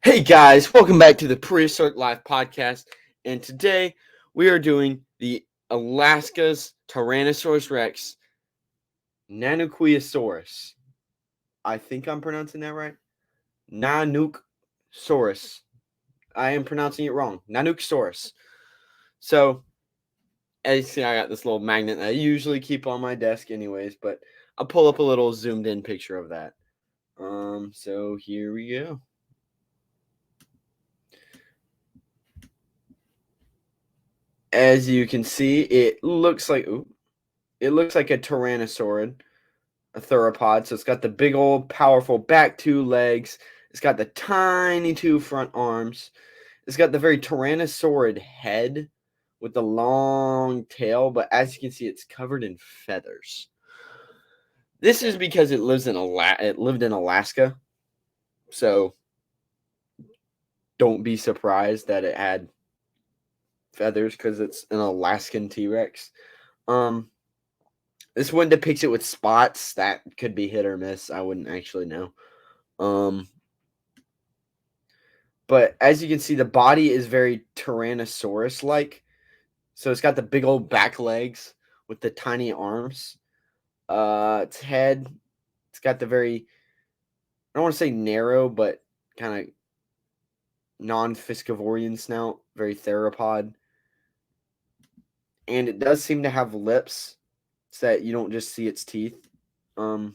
Hey guys, welcome back to the Prehistoric Live podcast. And today we are doing the Alaska's Tyrannosaurus Rex, Nanuqsaurus. I think I'm pronouncing that right. Nanuqsaurus. I am pronouncing it wrong. Nanuqsaurus. So, as you see, I got this little magnet that I usually keep on my desk, anyways, but I'll pull up a little zoomed in picture of that. So here we go. As you can see, it looks like a tyrannosaurid, a theropod. So it's got the big old powerful back two legs. It's got the tiny two front arms. It's got the very tyrannosaurid head with the long tail, but as you can see, it's covered in feathers. This is because it lived in Alaska. So don't be surprised that it had feathers because it's an Alaskan T-Rex. This one depicts it with spots that could be hit or miss. I wouldn't actually know. But as you can see, the body is very Tyrannosaurus-like. So it's got the big old back legs with the tiny arms. Its head, it's got the very, I don't want to say narrow, but kind of non-Fiscivorian snout, very theropod. And it does seem to have lips so that you don't just see its teeth. But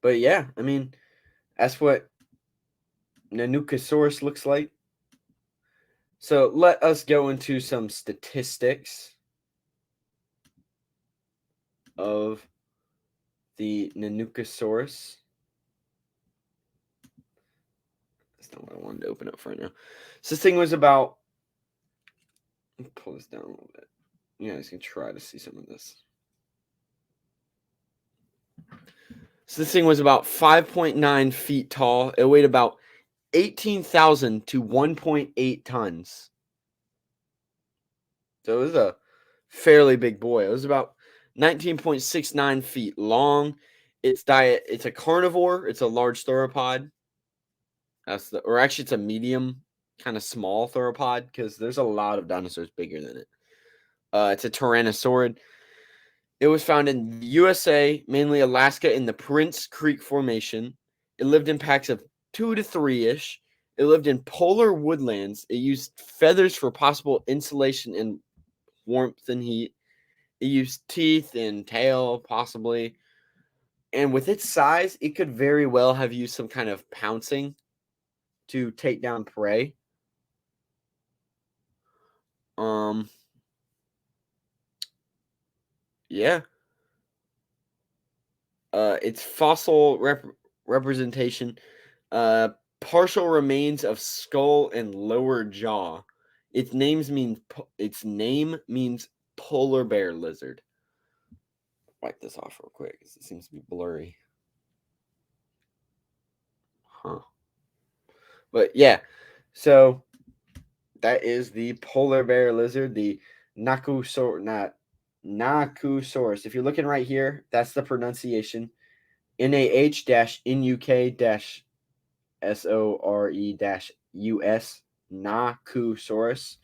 yeah, I mean, that's what Nanuqsaurus looks like. So let us go into some statistics of the Nanuqsaurus. That's not what I wanted to open up for right now. So this thing was about, let me pull this down a little bit. You guys can try to see some of this. So this thing was about 5.9 feet tall. It weighed about 18,000 to 1.8 tons. So it was a fairly big boy. It was about 19.69 feet long. Its diet, it's a carnivore. It's a large theropod. Actually, it's a medium, kind of small theropod because there's a lot of dinosaurs bigger than it. It's a tyrannosaurid. It was found in the USA, mainly Alaska, in the Prince Creek Formation. It lived in packs of 2 to 3-ish. It lived in polar woodlands. It used feathers for possible insulation and warmth and heat. It used teeth and tail, possibly. And with its size, it could very well have used some kind of pouncing to take down prey. Yeah. Its fossil representation, partial remains of skull and lower jaw. Its name means polar bear lizard. Wipe this off real quick because it seems to be blurry. Huh. But yeah, so that is the polar bear lizard, the Nanuqsaurus. If you're looking right here, that's the pronunciation. NAH-NUK-SORE-US, Nanuqsaurus.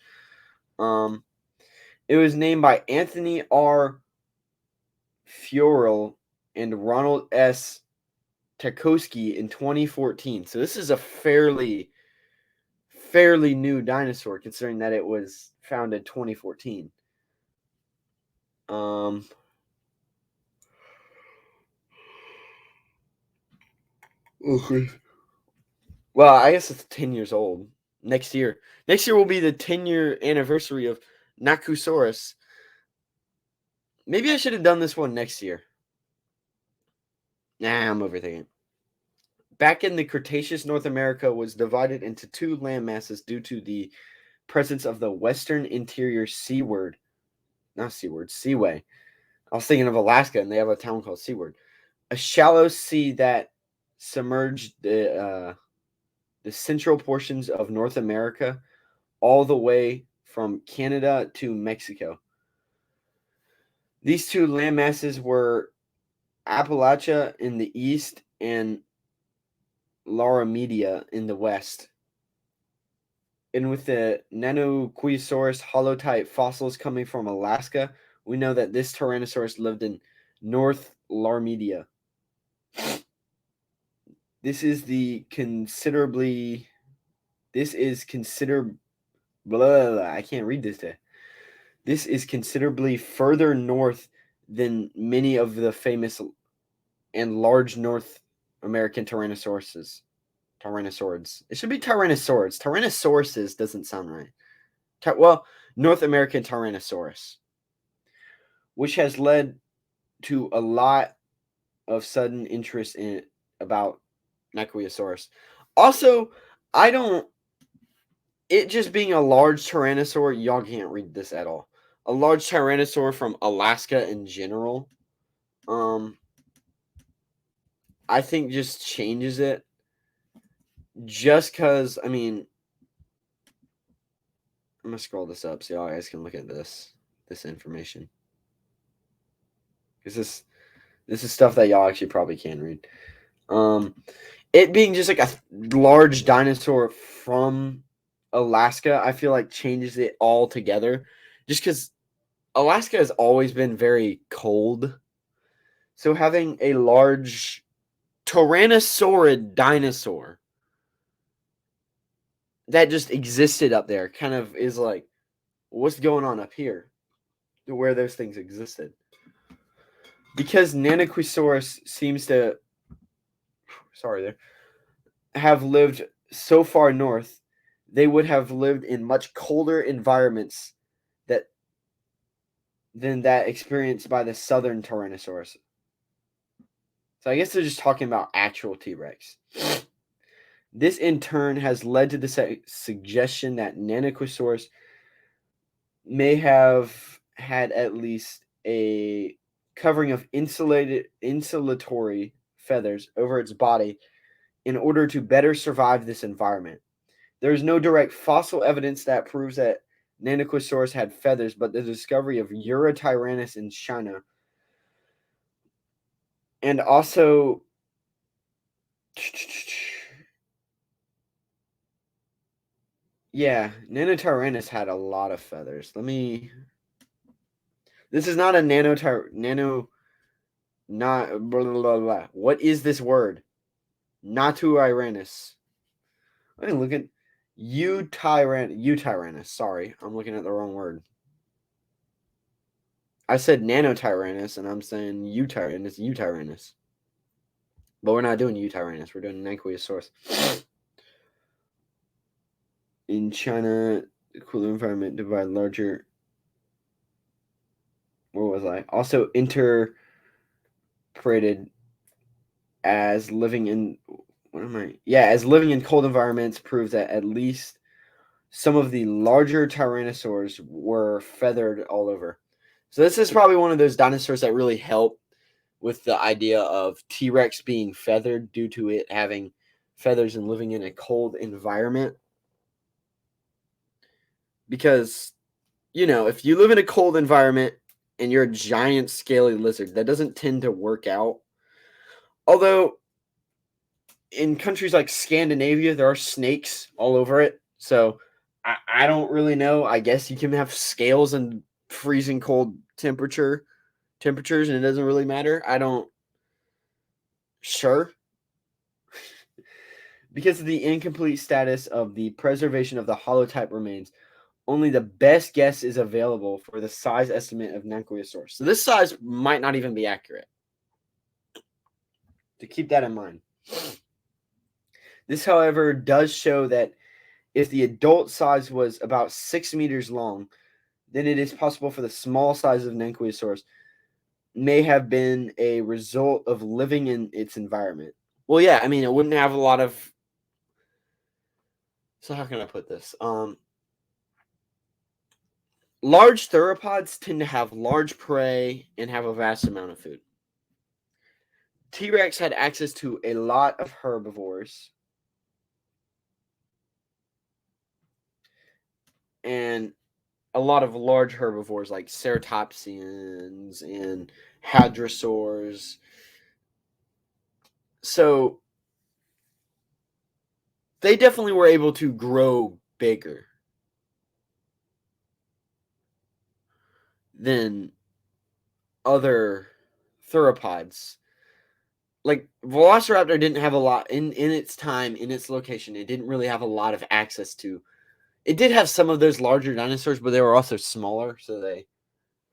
It was named by Anthony R. Furel and Ronald S. Tarkowski in 2014. So this is a fairly new dinosaur, considering that it was found in 2014. Okay. Well, I guess it's 10 years old. Next year will be the 10-year anniversary of Nanuqsaurus. Maybe I should have done this one next year. Nah, I'm overthinking. Back in the Cretaceous, North America was divided into two land masses due to the presence of the Western Interior Seaway. I was thinking of Alaska, and they have a town called Seward. A shallow sea that submerged the central portions of North America all the way from Canada to Mexico. These two land masses were Appalachia in the east and Laramida in the west. And with the Nanuqsaurus holotype fossils coming from Alaska, we know that this Tyrannosaurus lived in North Laramida. This is considerably. This is consider. Blah, blah, blah, I can't read this day. This is considerably further north than many of the famous and large North American Tyrannosauruses. Tyrannosaurs. It should be Tyrannosaurs. Tyrannosauruses doesn't sound right. Well, North American Tyrannosaurus, which has led to a lot of sudden interest in about Nanuqsaurus. Also, I don't. It just being a large tyrannosaur, y'all can't read this at all. A large tyrannosaur from Alaska in general, I think just changes it. Just because, I mean, I'm gonna scroll this up so y'all guys can look at this information, because this is stuff that y'all actually probably can read. It being just like a large dinosaur from Alaska, I feel like changes it all together. Just because Alaska has always been very cold, so having a large Tyrannosaurid dinosaur that just existed up there kind of is like, what's going on up here, where those things existed. Because Nanuqsaurus seems to, have lived so far north, they would have lived in much colder environments than that experienced by the southern Tyrannosaurus. So I guess they're just talking about actual T-Rex. This in turn has led to the suggestion that Nanuqsaurus may have had at least a covering of insulatory feathers over its body in order to better survive this environment. There is no direct fossil evidence that proves that Nanuqsaurus had feathers, but the discovery of Urotyrannus in China and also yeah, Nanotyrannus had a lot of feathers. This is not a nano not blah, blah, blah, blah. What is this word? Natyrannus. I didn't look at Utyrannus. Sorry, I'm looking at the wrong word. I said Nanotyrannus, and I'm saying Utyrannus. But we're not doing Utyrannus. We're doing Nanuqsaurus. In China, the cooler environment divide larger. Where was I? Also interpreted as living in. What am I? Yeah, as living in cold environments proves that at least some of the larger tyrannosaurs were feathered all over. So this is probably one of those dinosaurs that really help with the idea of T-Rex being feathered due to it having feathers and living in a cold environment. Because, if you live in a cold environment and you're a giant scaly lizard, that doesn't tend to work out. Although, in countries like Scandinavia, there are snakes all over it. So, I don't really know. I guess you can have scales in freezing cold temperatures and it doesn't really matter. Sure. Because of the incomplete status of the preservation of the holotype remains, only the best guess is available for the size estimate of Nanuqsaurus. So this size might not even be accurate. To keep that in mind. This, however, does show that if the adult size was about 6 meters long, then it is possible for the small size of Nanuqsaurus may have been a result of living in its environment. Well, yeah, I mean, it wouldn't have a lot of. So how can I put this? Large theropods tend to have large prey and have a vast amount of food. T-Rex had access to a lot of herbivores and a lot of large herbivores like ceratopsians and hadrosaurs. So they definitely were able to grow bigger than other theropods. Like Velociraptor didn't have a lot in its time, in its location. It didn't really have a lot of access to. It did have some of those larger dinosaurs, but they were also smaller, so they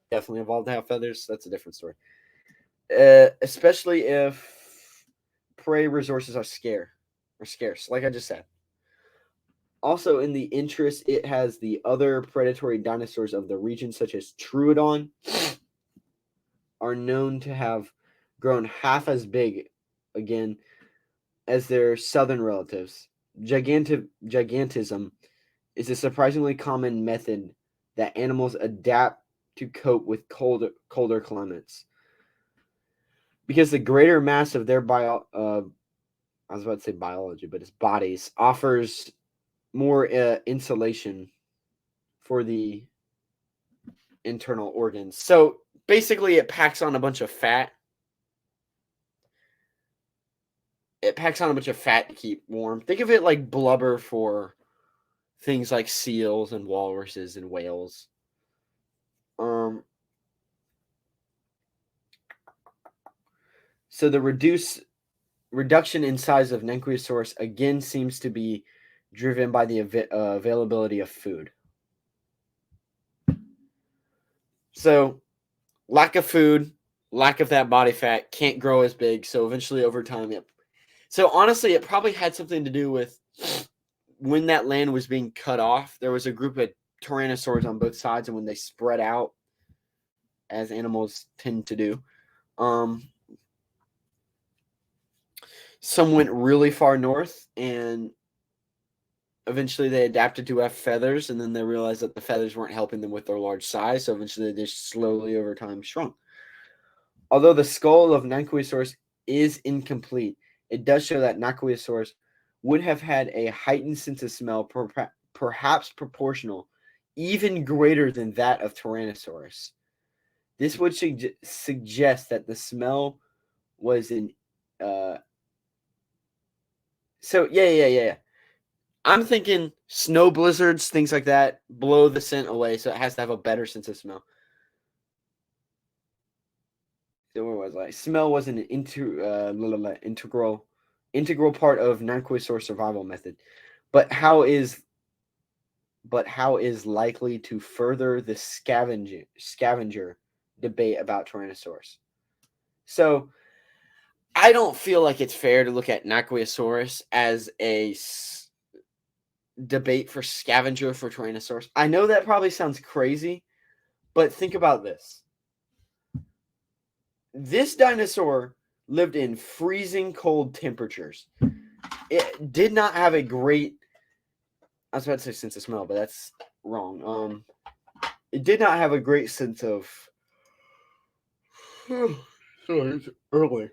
definitely evolved to have feathers. That's a different story. Especially if prey resources are scarce, like I just said. Also, in the interest, it has the other predatory dinosaurs of the region, such as Troodon, are known to have grown half as big again as their southern relatives. Gigantism is a surprisingly common method that animals adapt to cope with colder climates. Because the greater mass of their I was about to say biology, but its bodies offers more insulation for the internal organs. So basically, it packs on a bunch of fat. It packs on a bunch of fat to keep warm. Think of it like blubber for things like seals and walruses and whales. So the reduction in size of Nanuqsaurus again seems to be driven by the availability of food. So lack of food, lack of that body fat, can't grow as big. So eventually, over time, So honestly, it probably had something to do with when that land was being cut off. There was a group of Tyrannosaurs on both sides, and when they spread out, as animals tend to do, some went really far north, and eventually they adapted to have feathers, and then they realized that the feathers weren't helping them with their large size, so eventually they just slowly over time shrunk. Although the skull of Nanuqsaurus is incomplete, it does show that Nanuqsaurus would have had a heightened sense of smell, perhaps proportional, even greater than that of Tyrannosaurus. This would suggest that the smell was in. Yeah. I'm thinking snow blizzards, things like that, blow the scent away, so it has to have a better sense of smell. So where was I? Smell was an integral part of Nanuqsaurus survival method, but how is likely to further the scavenger debate about Tyrannosaurus. So I don't feel like it's fair to look at Nanuqsaurus as a debate for scavenger for Tyrannosaurus. I know that probably sounds crazy, but think about this. This dinosaur lived in freezing cold temperatures. It did not have a great, I was about to say sense of smell, but that's wrong. It did not have a great sense of, sorry, it's early.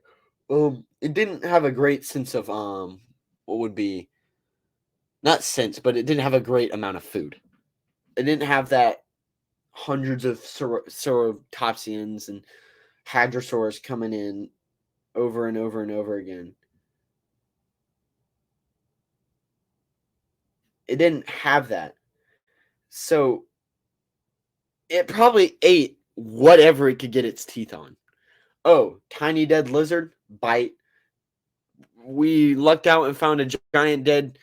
It didn't have a great sense of, what would be, not sense, but it didn't have a great amount of food. It didn't have that hundreds of Ceratopsians and Hadrosaurs coming in over and over and over again. It didn't have that. So it probably ate whatever it could get its teeth on. Oh, tiny dead lizard, bite. We lucked out and found a giant dead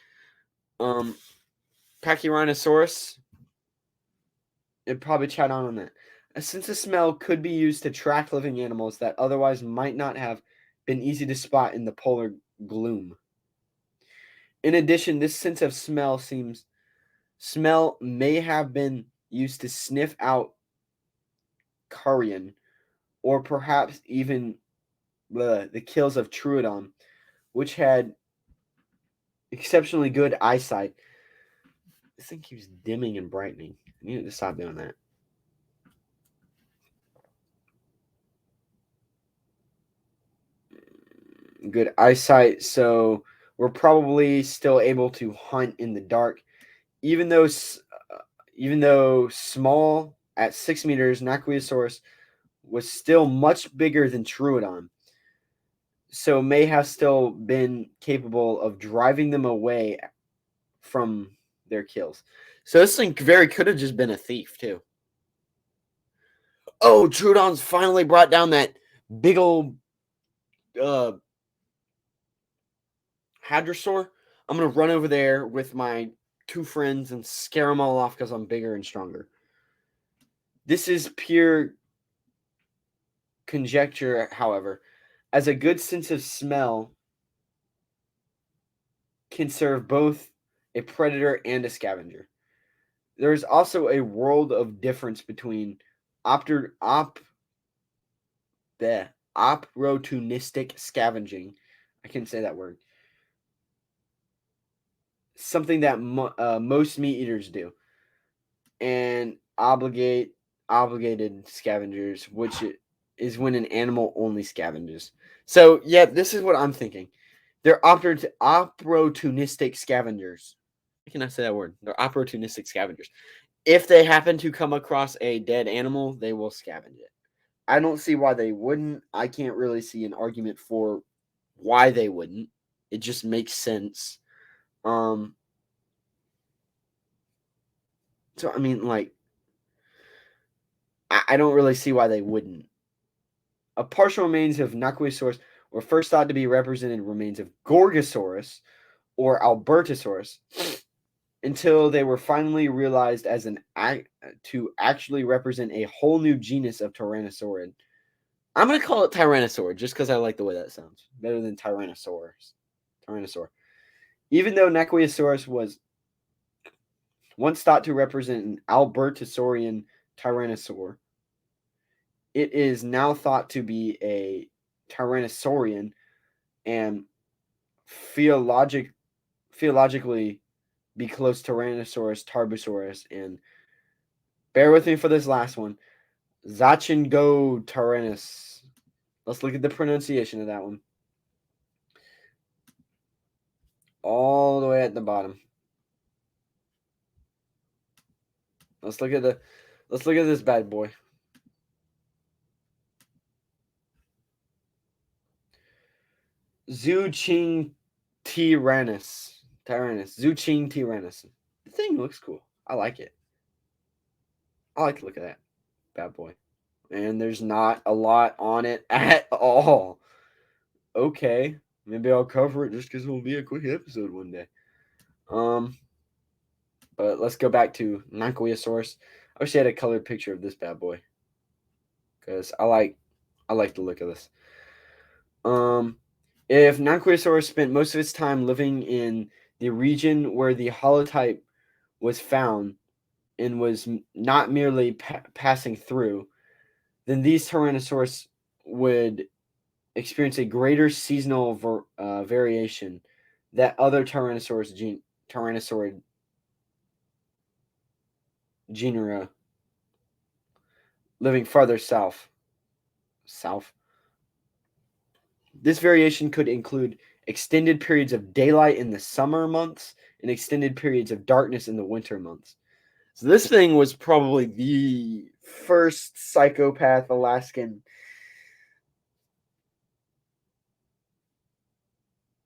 Pachyrhinosaurus. It'd probably chat on that. A sense of smell could be used to track living animals that otherwise might not have been easy to spot in the polar gloom. In addition, this sense of smell may have been used to sniff out carrion, or perhaps even the kills of Troodon, which had exceptionally good eyesight. This thing keeps dimming and brightening. I need to stop doing that. Good eyesight, so we're probably still able to hunt in the dark, even though small at 6 meters. Nanuqsaurus was still much bigger than Troodon, so may have still been capable of driving them away from their kills. So this thing very could have just been a thief too. Oh, Trudon's finally brought down that big old Hadrosaur. I'm gonna run over there with my 2 friends and scare them all off because I'm bigger and stronger. This is pure conjecture, however, as a good sense of smell can serve both a predator and a scavenger. There is also a world of difference between opportunistic scavenging. I can't say that word. Something that most meat eaters do, and obligated scavengers, which is when an animal only scavenges. So yeah, this is what I'm thinking. They're opportunistic scavengers. Can I say that word? They're opportunistic scavengers. If they happen to come across a dead animal, they will scavenge it. I don't see why they wouldn't. I can't really see an argument for why they wouldn't. It just makes sense. So I mean, like, I don't really see why they wouldn't. A partial remains of Nanuqsaurus were first thought to be represented remains of Gorgosaurus or Albertosaurus until they were finally realized as to actually represent a whole new genus of Tyrannosaurid. I'm going to call it Tyrannosaur just because I like the way that sounds. Better than Tyrannosaurus. Tyrannosaur. Even though Nanuqsaurus was once thought to represent an Albertosaurian Tyrannosaur, it is now thought to be a Tyrannosaurian and theologically be close to Tyrannosaurus, Tarbosaurus, and bear with me for this last one, Zachingo-Tyrannus. Let's look at the pronunciation of that one. All the way at the bottom. Let's look at this bad boy. Zuching Tyrannus. Zuching Tyrannus. The thing looks cool. I like it. I like to look at that bad boy. And there's not a lot on it at all. Okay. Maybe I'll cover it just because it will be a quick episode one day. But let's go back to Nanuqsaurus. I wish I had a colored picture of this bad boy. Because I like the look of this. If Nanuqsaurus spent most of its time living in the region where the holotype was found and was not merely passing through, then these Tyrannosaurus would experience a greater seasonal variation that other Tyrannosaurid genera living farther south. This variation could include extended periods of daylight in the summer months and extended periods of darkness in the winter months. So this thing was probably the first psychopath Alaskan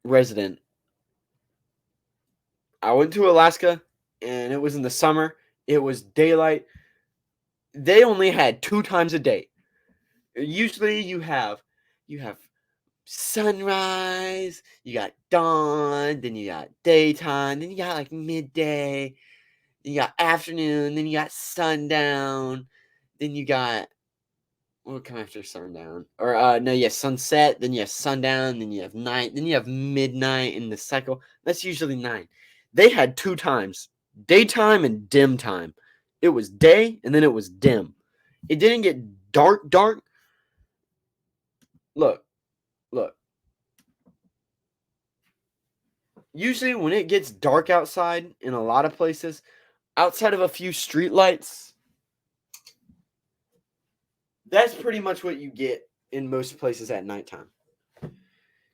resident. I went to Alaska and it was in the summer. It was daylight. They only had 2 times a day. Usually you have sunrise, you got dawn, then you got daytime, then you got like midday, then you got afternoon, then you got sundown, then you got what come after sundown? Or no, yeah, sunset, then you have sundown, then you have night, then you have midnight in the cycle. That's usually 9. They had 2 times, daytime and dim time. It was day and then it was dim. It didn't get dark. Look. Usually when it gets dark outside in a lot of places, outside of a few street lights, that's pretty much what you get in most places at nighttime.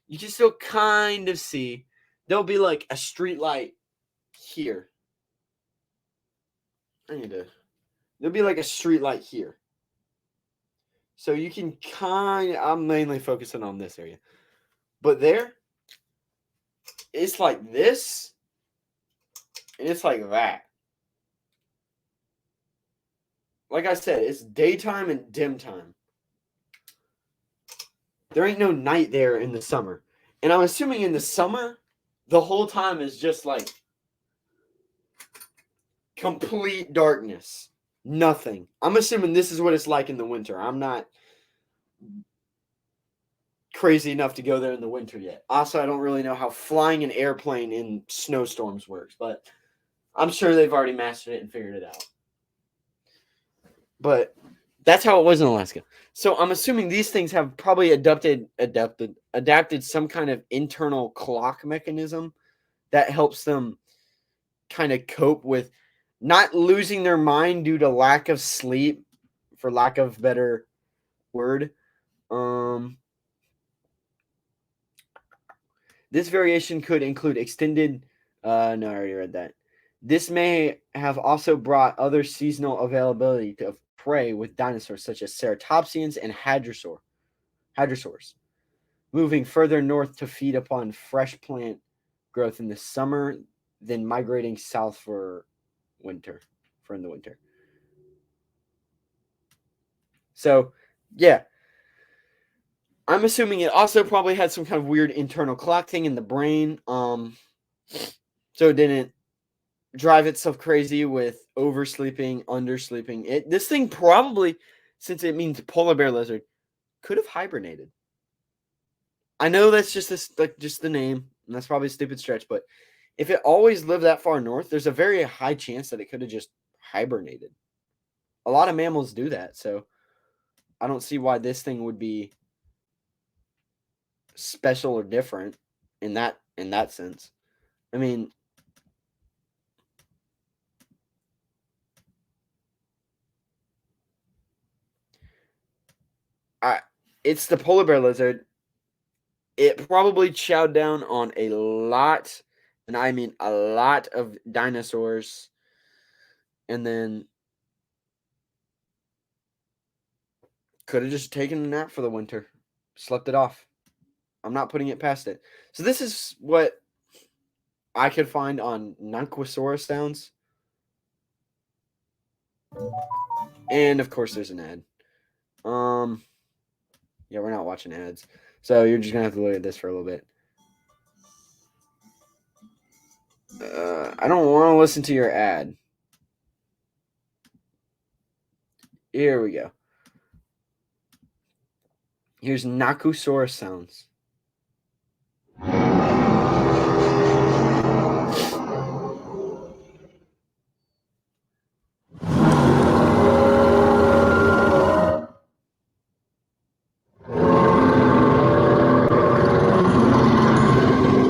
You can still kind of see. There'll be like a street light here. There'll be like a street light here. So you can I'm mainly focusing on this area. But there, it's like this. And it's like that. Like I said, it's daytime and dim time. There ain't no night there in the summer. And I'm assuming in the summer, the whole time is just like complete darkness. Nothing. I'm assuming this is what it's like in the winter. I'm not crazy enough to go there in the winter yet. Also, I don't really know how flying an airplane in snowstorms works, but I'm sure they've already mastered it and figured it out. But that's how it was in Alaska. So I'm assuming these things have probably adapted some kind of internal clock mechanism that helps them kind of cope with not losing their mind due to lack of sleep, for lack of better word. This variation could include extended. No, I already read that. This may have also brought other seasonal availability of prey with dinosaurs such as ceratopsians and hadrosaurs, moving further north to feed upon fresh plant growth in the summer, then migrating south for in the winter. So, yeah, I'm assuming it also probably had some kind of weird internal clock thing in the brain, so it didn't drive itself crazy with oversleeping, undersleeping. This thing probably, since it means polar bear lizard, could have hibernated. I know that's just just the name, and that's probably a stupid stretch, but if it always lived that far north, there's a very high chance that it could have just hibernated. A lot of mammals do that, so I don't see why this thing would be special or different in that sense. I mean, it's the polar bear lizard. It probably chowed down on a lot, and I mean a lot of dinosaurs, and then could have just taken a nap for the winter, slept it off. I'm not putting it past it. So this is what I could find on Nanuqsaurus sounds. And of course there's an ad. Yeah, we're not watching ads. So you're just gonna have to look at this for a little bit. I don't want to listen to your ad. Here we go. Here's Nanuqsaurus sounds.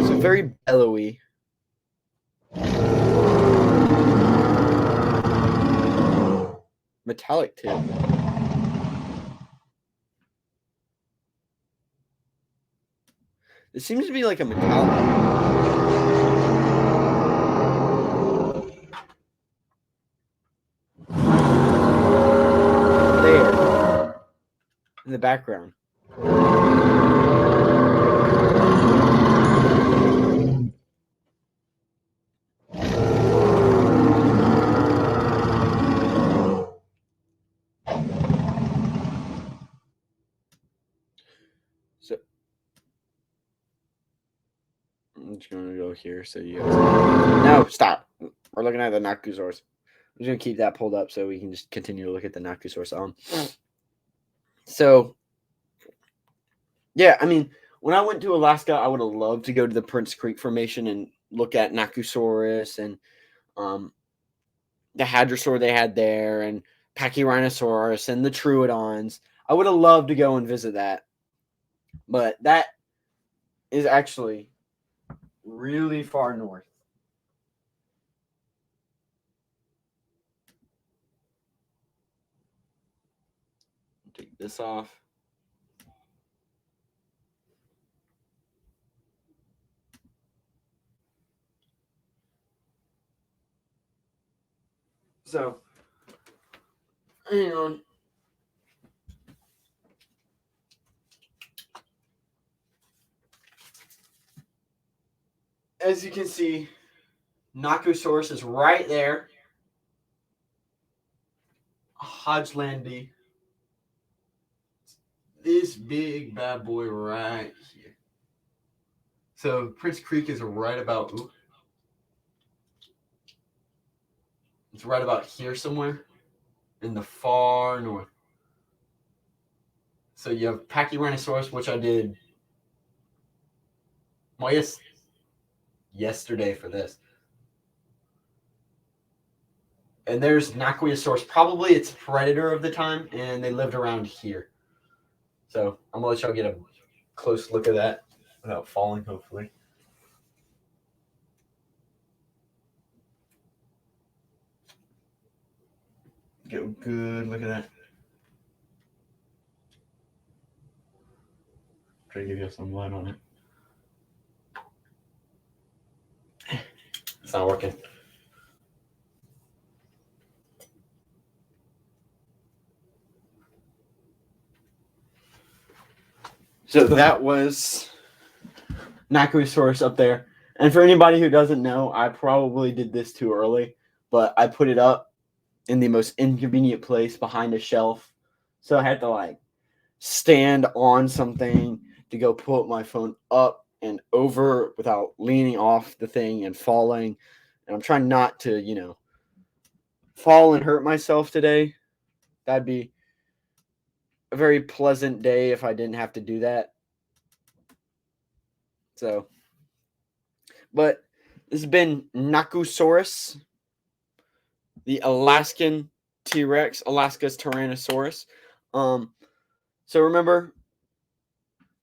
So very bellowy. Metallic too. It seems to be like a metallic. There. In the background. So I'm just gonna go here so you guys. No, stop. We're looking at the Nanuqsaurus. I'm just gonna keep that pulled up so we can just continue to look at the Nanuqsaurus. So yeah, I mean, when I went to Alaska, I would have loved to go to the Prince Creek Formation and look at Nanuqsaurus and um the hadrosaur they had there and Pachyrhinosaurus and the Troodons. I would have loved to go and visit that. But that is actually really far north. Take this off. So, hang on. As you can see, Nanuqsaurus is right there. Hodgelandy. This big bad boy right here. So Prince Creek is right about. Ooh, it's right about here somewhere in the far north. So you have Pachyrhinosaurus, which I did. Well, yes, yesterday for this. And there's Nanuqsaurus. Probably it's a predator of the time, and they lived around here. So I'm gonna let y'all get a close look at that without falling, hopefully. Get a good look at that. Try to give you some light on it. It's not working. So that was Nanuqsaurus up there. And for anybody who doesn't know, I probably did this too early, but I put it up in the most inconvenient place behind a shelf. So I had to like stand on something to go put my phone up and over without leaning off the thing and falling. And I'm trying not to, fall and hurt myself today. That'd be a very pleasant day if I didn't have to do that. So, but this has been Nanuqsaurus, the Alaskan T-Rex, Alaska's Tyrannosaurus. So remember,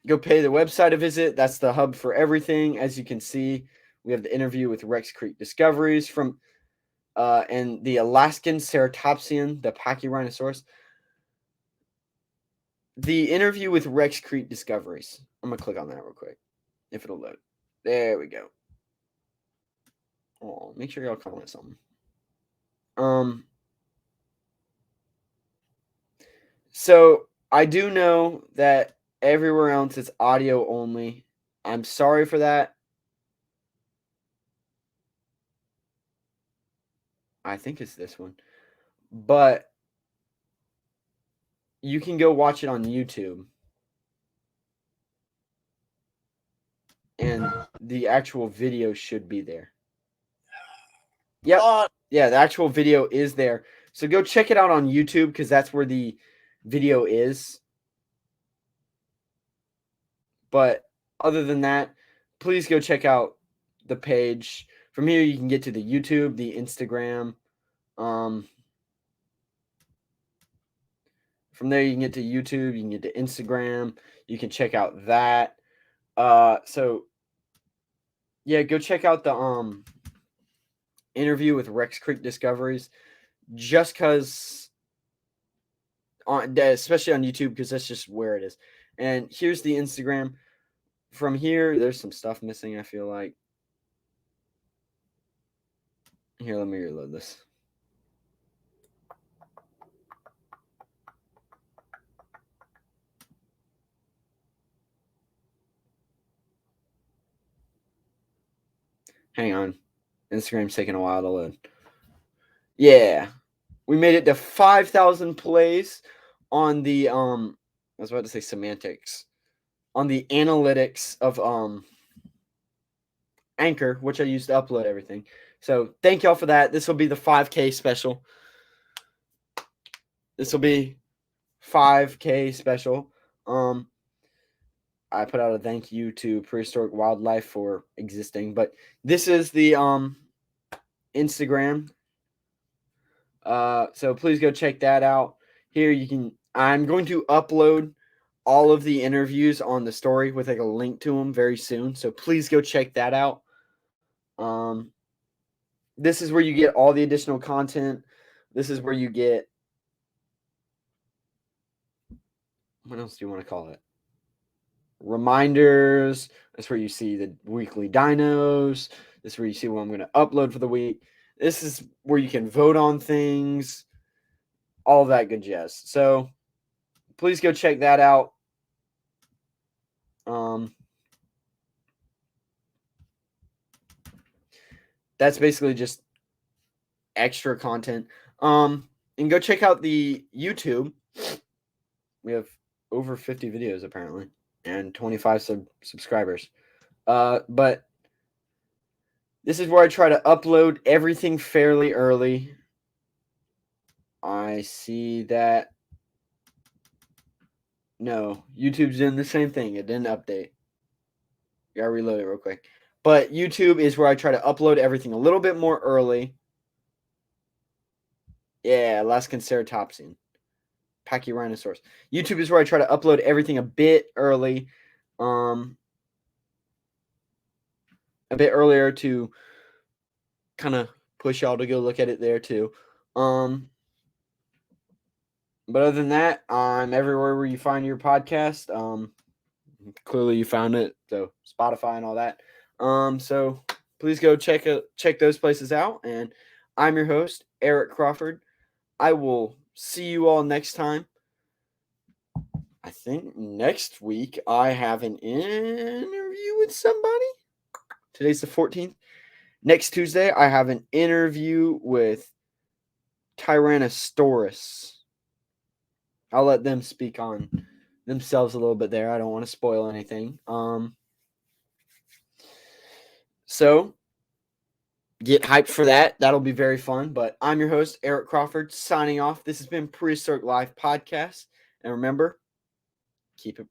go pay the website a visit. That's the hub for everything. As you can see, we have the interview with Rex Creek Discoveries from and the Alaskan Ceratopsian, the Pachyrhinosaurus. The interview with Rex Creek Discoveries. I'm gonna click on that real quick, if it'll load. There we go. Oh, make sure y'all comment something. So I do know that everywhere else it's audio only. I'm sorry for that. I think it's this one. But you can go watch it on YouTube. And the actual video should be there. Yep. Yeah, the actual video is there. So go check it out on YouTube because that's where the video is. But other than that, please go check out the page. From here, you can get to the YouTube, the Instagram. From there, you can get to YouTube. You can get to Instagram. You can check out that. So yeah, go check out the interview with Rex Creek Discoveries. Just because, especially on YouTube, because that's just where it is. And here's the Instagram. From here, there's some stuff missing, I feel like. Here, let me reload this. Hang on. Instagram's taking a while to load. Yeah. We made it to 5,000 plays on the I was about to say semantics. On the analytics of Anchor, which I use to upload everything. So thank y'all for that. This will be the 5K special. This will be 5K special. I put out a thank you to Prehistoric Wildlife for existing, but this is the Instagram. So please go check that out. Here I'm going to upload all of the interviews on the story with like a link to them very soon. So please go check that out. This is where you get all the additional content. This is where you get, what else do you want to call it? Reminders. That's where you see the weekly dinos. This is where you see what I'm going to upload for the week. This is where you can vote on things, all that good jazz. So please go check that out. that's basically just extra content. And go check out the YouTube. We have over 50 videos apparently and 25 subscribers. But this is where I try to upload everything fairly early. I see that. No, YouTube's doing the same thing. It didn't update. Gotta reload it real quick. But YouTube is where I try to upload everything a little bit more early. Yeah, Alaskan ceratopsian. Pachyrhinosaurus. YouTube is where I try to upload everything a bit early. A bit earlier to kind of push y'all to go look at it there too. But other than that, I'm everywhere where you find your podcast. Clearly you found it, so Spotify and all that. So please go check those places out. And I'm your host, Eric Crawford. I will see you all next time. I think next week I have an interview with somebody. Today's the 14th. Next Tuesday, I have an interview with Tyrannosaurus. I'll let them speak on themselves a little bit there. I don't want to spoil anything. So get hyped for that. That'll be very fun. But I'm your host, Eric Crawford, signing off. This has been Prehistoric Live Podcast. And remember, keep it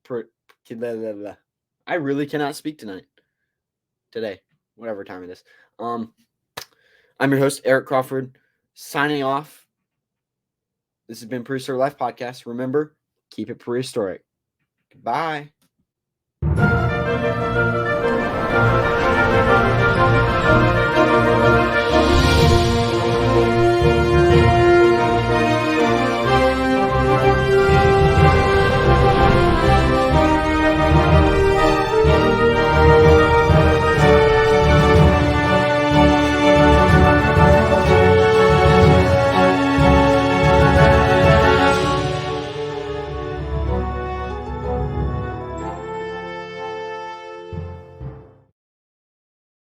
I really cannot speak today, whatever time it is. I'm your host, Eric Crawford, signing off. This has been Prehistoric Life Podcast. Remember, keep it prehistoric. Goodbye.